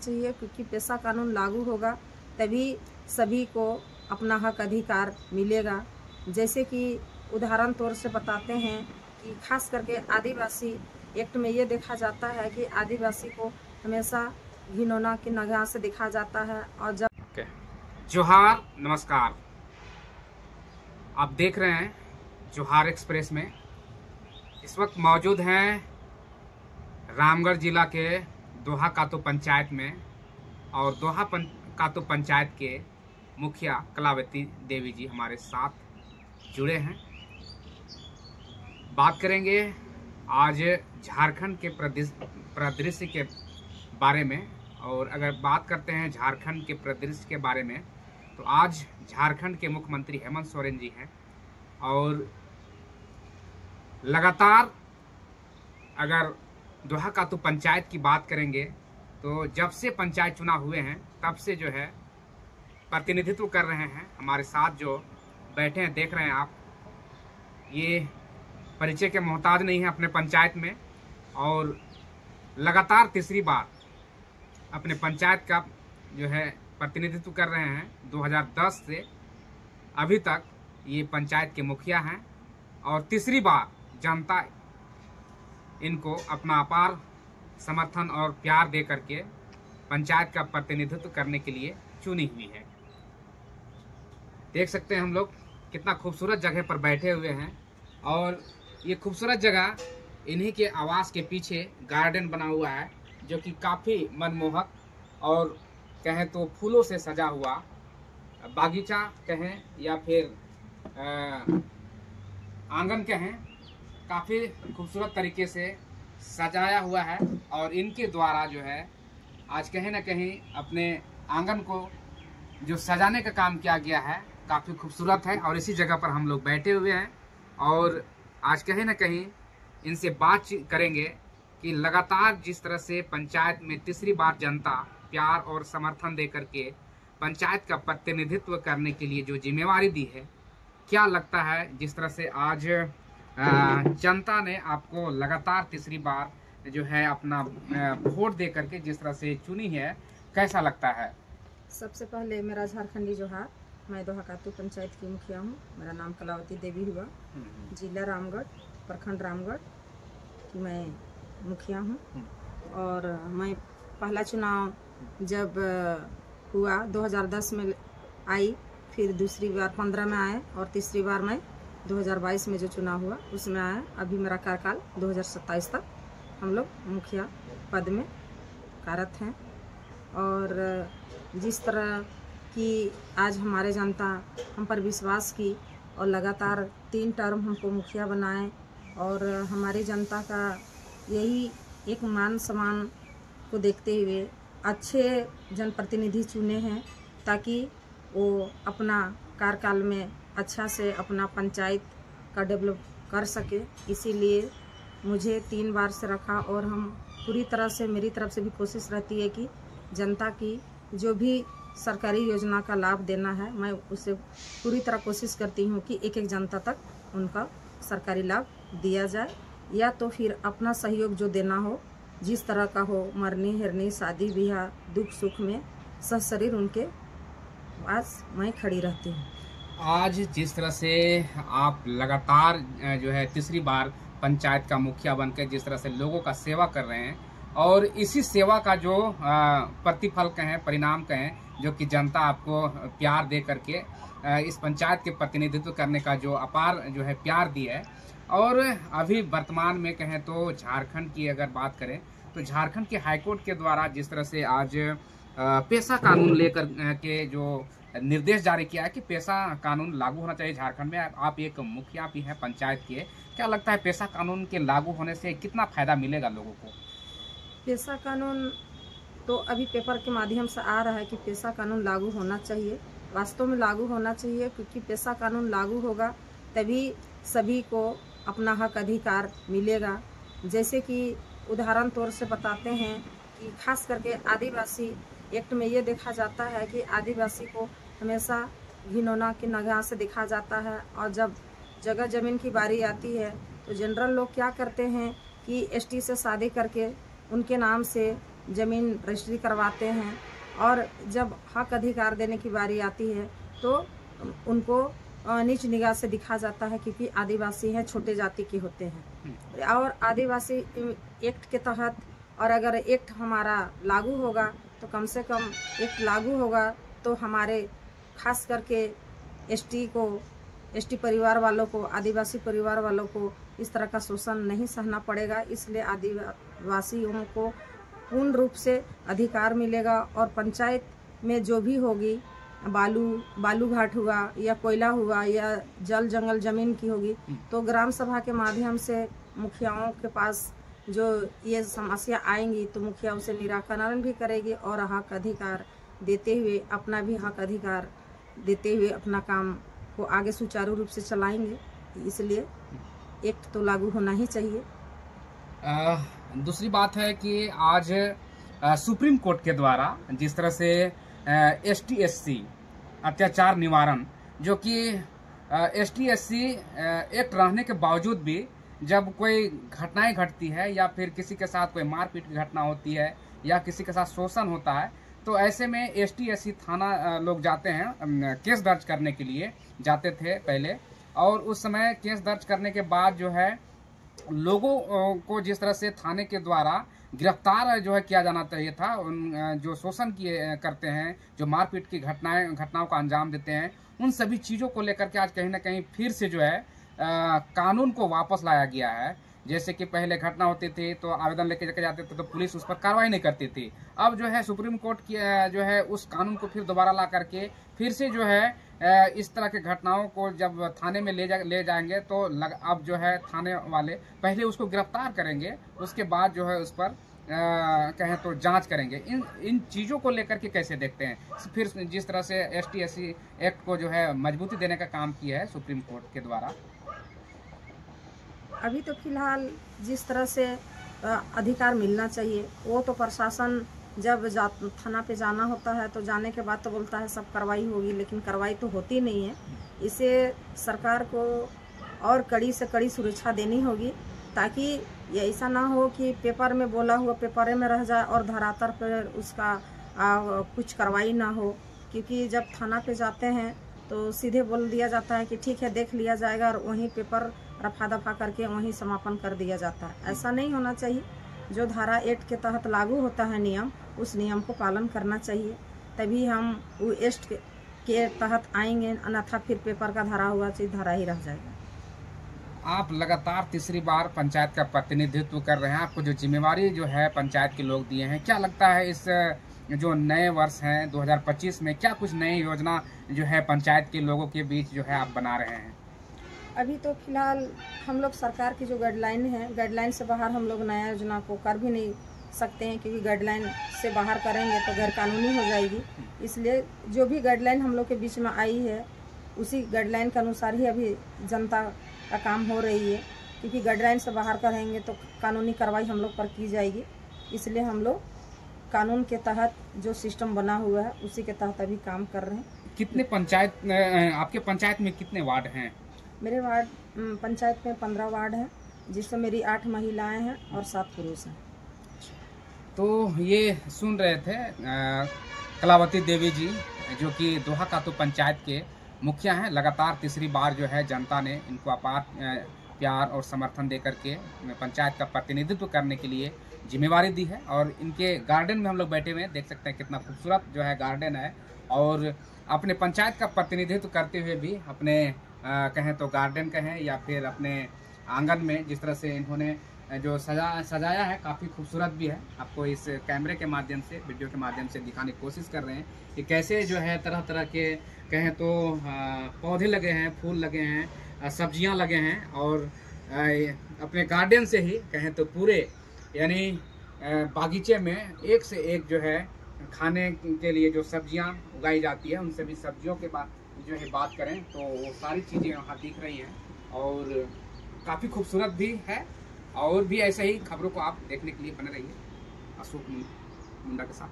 चाहिए, क्योंकि पेशा कानून लागू होगा तभी सभी को अपना हक अधिकार मिलेगा। जैसे कि उदाहरण तौर से बताते हैं कि खास करके आदिवासी एक्ट में ये देखा जाता है कि आदिवासी को हमेशा घिनौना की निगाह से देखा जाता है। और जब जोहार, नमस्कार। आप देख रहे हैं जोहार एक्सप्रेस में। इस वक्त मौजूद हैं रामगढ़ जिला के दोहा कातो पंचायत में, और दोहा कातो पंचायत के मुखिया कलावती देवी जी हमारे साथ जुड़े हैं। बात करेंगे आज झारखंड के परिदृश्य के बारे में। और अगर बात करते हैं झारखंड के परिदृश्य के बारे में, तो आज झारखंड के मुख्यमंत्री हेमंत सोरेन जी हैं। और लगातार अगर दोहा कातो पंचायत की बात करेंगे तो जब से पंचायत चुनाव हुए हैं तब से जो है प्रतिनिधित्व कर रहे हैं। हमारे साथ जो बैठे हैं, देख रहे हैं आप, ये परिचय के मोहताज नहीं है अपने पंचायत में, और लगातार तीसरी बार अपने पंचायत का जो है प्रतिनिधित्व कर रहे हैं। 2010 से अभी तक ये पंचायत के मुखिया हैं, और तीसरी बार जनता इनको अपना अपार समर्थन और प्यार दे करके पंचायत का प्रतिनिधित्व करने के लिए चुनी हुई है। देख सकते हैं हम लोग कितना खूबसूरत जगह पर बैठे हुए हैं, और ये खूबसूरत जगह इन्हीं के आवास के पीछे गार्डन बना हुआ है, जो कि काफ़ी मनमोहक और कहें तो फूलों से सजा हुआ बागीचा कहें या फिर आंगन कहें, काफ़ी खूबसूरत तरीके से सजाया हुआ है। और इनके द्वारा जो है आज कहीं ना कहीं अपने आंगन को जो सजाने का काम किया गया है, काफ़ी खूबसूरत है। और इसी जगह पर हम लोग बैठे हुए हैं, और आज कहीं ना कहीं इनसे बातचीत करेंगे कि लगातार जिस तरह से पंचायत में तीसरी बार जनता प्यार और समर्थन दे करके पंचायत का प्रतिनिधित्व करने के लिए जो जिम्मेवारी दी है, क्या लगता है जिस तरह से आज जनता ने आपको लगातार तीसरी बार जो है अपना वोट दे करके जिस तरह से चुनी है, कैसा लगता है? सबसे पहले मेरा झारखंडी जोहार। मैं दोहा कातो पंचायत की मुखिया हूँ। मेरा नाम कलावती देवी हुआ, जिला रामगढ़, प्रखंड रामगढ़ की मैं मुखिया हूँ। और मैं पहला चुनाव जब हुआ 2010 में आई, फिर दूसरी बार 15 में आए, और तीसरी बार मैं 2022 में जो चुनाव हुआ उसमें आया। अभी मेरा कार्यकाल 2027 तक हम लोग मुखिया पद में कार्यरत हैं। और जिस तरह कि आज हमारे जनता हम पर विश्वास की और लगातार 3 टर्म हमको मुखिया बनाए, और हमारी जनता का यही एक मान सम्मान को देखते हुए अच्छे जनप्रतिनिधि चुने हैं, ताकि वो अपना कार्यकाल में अच्छा से अपना पंचायत का डेवलप कर सके। इसीलिए मुझे 3 बार से रखा, और हम पूरी तरह से, मेरी तरफ से भी कोशिश रहती है कि जनता की जो भी सरकारी योजना का लाभ देना है, मैं उसे पूरी तरह कोशिश करती हूँ कि एक एक जनता तक उनका सरकारी लाभ दिया जाए, या तो फिर अपना सहयोग जो देना हो, जिस तरह का हो, मरनी हिरनी शादी ब्याह दुख सुख में सशरीर उनके पास मैं खड़ी रहती हूँ। आज जिस तरह से आप लगातार जो है तीसरी बार पंचायत का मुखिया बनकर जिस तरह से लोगों का सेवा कर रहे हैं, और इसी सेवा का जो प्रतिफल कहें, परिणाम कहें, जो कि जनता आपको प्यार दे करके इस पंचायत के प्रतिनिधित्व करने का जो अपार जो है प्यार दिया है। और अभी वर्तमान में कहें तो झारखंड की अगर बात करें तो झारखंड के हाईकोर्ट के द्वारा जिस तरह से आज पेशा कानून लेकर के जो निर्देश जारी किया है कि पेशा कानून लागू होना चाहिए झारखंड में। आप एक मुखिया भी हैं पंचायत के, क्या लगता है पेशा कानून के लागू होने से कितना फायदा मिलेगा लोगों को? पेशा कानून तो अभी पेपर के माध्यम से आ रहा है कि पेशा कानून लागू होना चाहिए। वास्तव में लागू होना चाहिए, क्योंकि पेशा कानून लागू होगा तभी सभी को अपना हक अधिकार मिलेगा। जैसे कि उदाहरण तौर से बताते हैं कि खास करके आदिवासी एक्ट में ये देखा जाता है कि आदिवासी को हमेशा घिनौना की निगाह से देखा जाता है। और जब जगह ज़मीन की बारी आती है तो जनरल लोग क्या करते हैं कि एसटी से शादी करके उनके नाम से ज़मीन रजिस्ट्री करवाते हैं, और जब हक अधिकार देने की बारी आती है तो उनको नीच निगाह से दिखा जाता है, क्योंकि आदिवासी हैं, छोटे जाति के होते हैं। और आदिवासी एक्ट के तहत, और अगर एक्ट हमारा लागू होगा तो कम से कम एक्ट लागू होगा तो हमारे खास करके एसटी परिवार वालों को, आदिवासी परिवार वालों को इस तरह का शोषण नहीं सहना पड़ेगा। इसलिए आदिवासियों को पूर्ण रूप से अधिकार मिलेगा, और पंचायत में जो भी होगी, बालू घाट हुआ या कोयला हुआ या जल जंगल जमीन की होगी, तो ग्राम सभा के माध्यम से मुखियाओं के पास जो ये समस्या आएंगी तो मुखिया उसे निराकरण भी करेगी, और हक अधिकार देते हुए, अपना भी हक अधिकार देते हुए अपना काम को आगे सुचारू रूप से चलाएंगे। इसलिए एक्ट तो लागू होना ही चाहिए। दूसरी बात है कि आज सुप्रीम कोर्ट के द्वारा जिस तरह से ST/SC अत्याचार निवारण, जो कि ST/SC एक्ट रहने के बावजूद भी जब कोई घटनाएं घटती है या फिर किसी के साथ कोई मारपीट की घटना होती है या किसी के साथ शोषण होता है, तो ऐसे में ST/SC थाना लोग जाते हैं, केस दर्ज करने के लिए जाते थे पहले, और उस समय केस दर्ज करने के बाद जो है लोगों को जिस तरह से थाने के द्वारा गिरफ्तार जो है किया जाना चाहिए था, उन जो शोषण किए करते हैं, जो मारपीट की घटनाओं का अंजाम देते हैं, उन सभी चीज़ों को लेकर के आज कहीं ना कहीं फिर से जो है कानून को वापस लाया गया है। जैसे कि पहले घटना होती थी तो आवेदन लेके जाते थे तो पुलिस उस पर कार्रवाई नहीं करती थी। अब जो है सुप्रीम कोर्ट की जो है उस कानून को फिर दोबारा ला करके फिर से जो है इस तरह के घटनाओं को जब थाने में ले जाएंगे तो अब जो है थाने वाले पहले उसको गिरफ्तार करेंगे, उसके बाद जो है उस पर कहें तो जांच करेंगे। इन चीज़ों को लेकर के कैसे देखते हैं? फिर जिस तरह से ST/SC एक्ट को जो है मजबूती देने का काम किया है सुप्रीम कोर्ट के द्वारा, अभी तो फिलहाल जिस तरह से अधिकार मिलना चाहिए वो तो प्रशासन जब थाना पे जाना होता है तो जाने के बाद तो बोलता है सब कार्रवाई होगी, लेकिन कार्रवाई तो होती नहीं है। इसे सरकार को और कड़ी से कड़ी सुरक्षा देनी होगी, ताकि ये ऐसा ना हो कि पेपर में बोला हुआ पेपर में रह जाए और धरातल पर उसका कुछ कार्रवाई ना हो। क्योंकि जब थाना पे जाते हैं तो सीधे बोल दिया जाता है कि ठीक है देख लिया जाएगा, और वहीं पेपर रफा दफा करके वहीं समापन कर दिया जाता है। ऐसा नहीं होना चाहिए। जो धारा 8 के तहत लागू होता है नियम, उस नियम को पालन करना चाहिए, तभी हम वो एक्ट के तहत आएंगे, अन्यथा फिर पेपर का धरा हुआ चीज धरा ही रह जाएगा। आप लगातार तीसरी बार पंचायत का प्रतिनिधित्व कर रहे हैं, आपको जो जिम्मेवारी जो है पंचायत के लोग दिए हैं, क्या लगता है इस जो नए वर्ष हैं 2025 में क्या कुछ नई योजना जो है पंचायत के लोगों के बीच जो है आप बना रहे हैं? अभी तो फिलहाल हम लोग सरकार की जो गाइडलाइन है, गाइडलाइन से बाहर हम लोग नया योजना को कर भी नहीं सकते हैं, क्योंकि गाइडलाइन से बाहर करेंगे तो गैर कानूनी हो जाएगी। इसलिए जो भी गाइडलाइन हम लोग के बीच में आई है उसी गाइडलाइन के अनुसार ही अभी जनता का काम हो रही है, क्योंकि गाइडलाइन से बाहर करेंगे तो कानूनी कार्रवाई हम लोग पर की जाएगी। इसलिए हम लोग कानून के तहत जो सिस्टम बना हुआ है उसी के तहत अभी काम कर रहे हैं। कितने पंचायत, आपके पंचायत में कितने वार्ड हैं? मेरे वार्ड पंचायत में 15 वार्ड हैं, जिसमें मेरी 8 महिलाएं हैं और 7 पुरुष हैं। तो ये सुन रहे थे कलावती देवी जी, जो कि दोहा कातू पंचायत के मुखिया हैं। लगातार तीसरी बार जो है जनता ने इनको अपार प्यार और समर्थन देकर के पंचायत का प्रतिनिधित्व करने के लिए जिम्मेवारी दी है। और इनके गार्डन में हम लोग बैठे हुए हैं, देख सकते हैं कितना खूबसूरत जो है गार्डन है। और अपने पंचायत का प्रतिनिधित्व करते हुए भी अपने कहें तो गार्डन कहें या फिर अपने आंगन में जिस तरह से इन्होंने जो सजाया है काफ़ी खूबसूरत भी है। आपको इस कैमरे के माध्यम से, वीडियो के माध्यम से दिखाने की कोशिश कर रहे हैं कि कैसे जो है तरह तरह के कहें तो पौधे लगे हैं, फूल लगे हैं, सब्जियां लगे हैं। और अपने गार्डन से ही कहें तो पूरे यानी बागीचे में एक से एक जो है खाने के लिए जो सब्जियां उगाई जाती है, उन सभी सब्जियों के बाद जो है बात करें तो वो सारी चीज़ें वहाँ दिख रही हैं और काफ़ी खूबसूरत भी है। और भी ऐसे ही खबरों को आप देखने के लिए बने रहिए अशोक मुंडा के साथ।